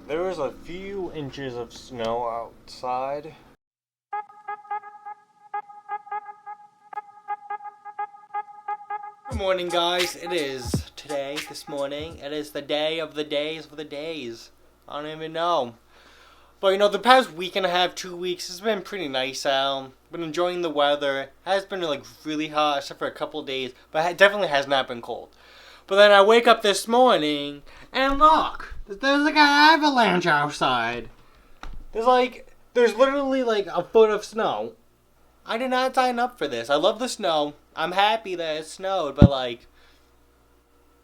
There was a few inches of snow outside. Good morning, guys. It is this morning. It is the day of the days of the days. I don't even know. But you know, the past week and a half, 2 weeks, it's been pretty nice out. Been enjoying the weather. It has been like really hot, except for a couple days. But it definitely has not been cold. But then I wake up this morning, and look! There's like an avalanche outside. There's literally like a foot of snow. I did not sign up for this. I love the snow. I'm happy that it snowed, but like,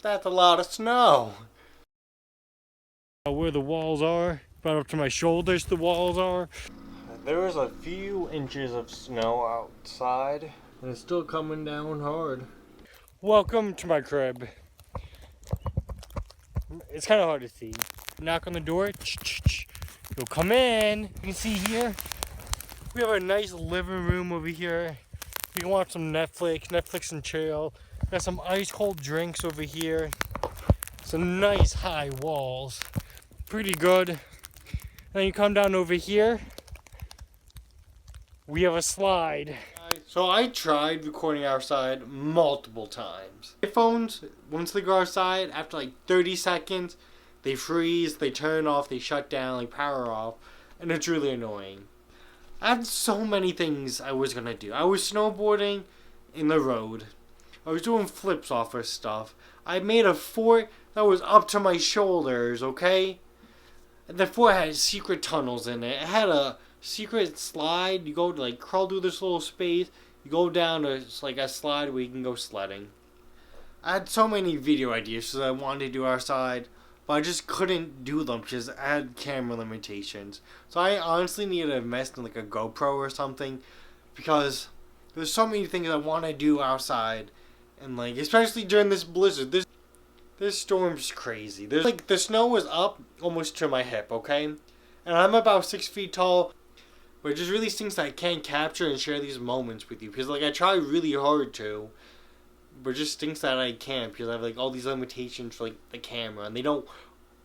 that's a lot of snow. Where the walls are, about up to my shoulders the walls are. There was a few inches of snow outside, and it's still coming down hard. Welcome to my crib. It's kind of hard to see. Knock on the door. You'll come in. You can see here, we have a nice living room over here. You can watch some Netflix and chill. Got some ice cold drinks over here. Some nice high walls. Pretty good. Then you come down over here. We have a slide. So I tried recording outside multiple times. My phones, once they go outside, after like 30 seconds, they freeze, they turn off, they shut down, like power off, and it's really annoying. I had so many things I was gonna do. I was snowboarding in the road. I was doing flips off of stuff. I made a fort that was up to my shoulders, okay? And the fort had secret tunnels in it. It had a secret slide. You go to like crawl through this little space. You go down to like a slide where you can go sledding. I had so many video ideas that I wanted to do outside, but I just couldn't do them because I had camera limitations. So I honestly needed to invest in like a GoPro or something, because there's so many things I want to do outside, and like especially during this blizzard. This storm's crazy. There's like the snow was up almost to my hip, okay, and I'm about 6 feet tall. But it just really stinks that I can't capture and share these moments with you, because like I try really hard to, but it just stinks that I can't because I have like all these limitations for like the camera, and they don't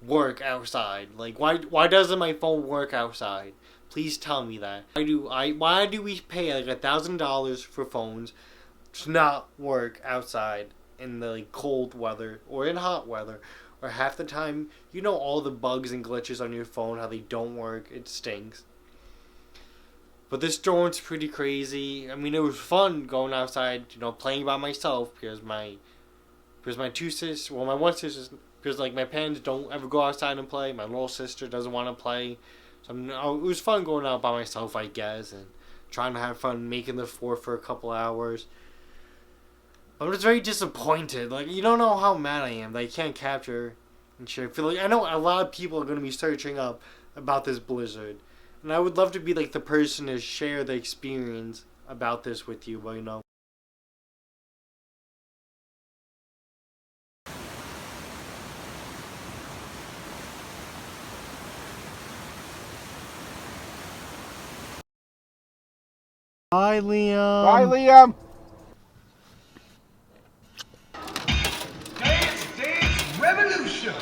work outside. Like why doesn't my phone work outside? Please tell me that. Why do we pay like $1,000 for phones to not work outside in the like cold weather or in hot weather, or half the time you know all the bugs and glitches on your phone, how they don't work? It stinks. But this storm's pretty crazy. I mean, it was fun going outside, you know, playing by myself because my two sisters, well, my one sister, because like my parents don't ever go outside and play. My little sister doesn't want to play, so it was fun going out by myself, I guess, and trying to have fun making the fort for a couple hours. I'm just very disappointed. Like, you don't know how mad I am that I can't capture and share. I know a lot of people are going to be searching up about this blizzard. And I would love to be like the person to share the experience about this with you, but you know. Bye, Liam. Bye, Liam. Dance Revolution.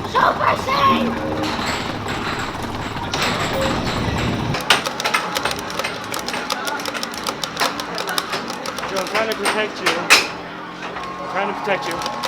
Super Shane! I'm trying to protect you. I'm trying to protect you.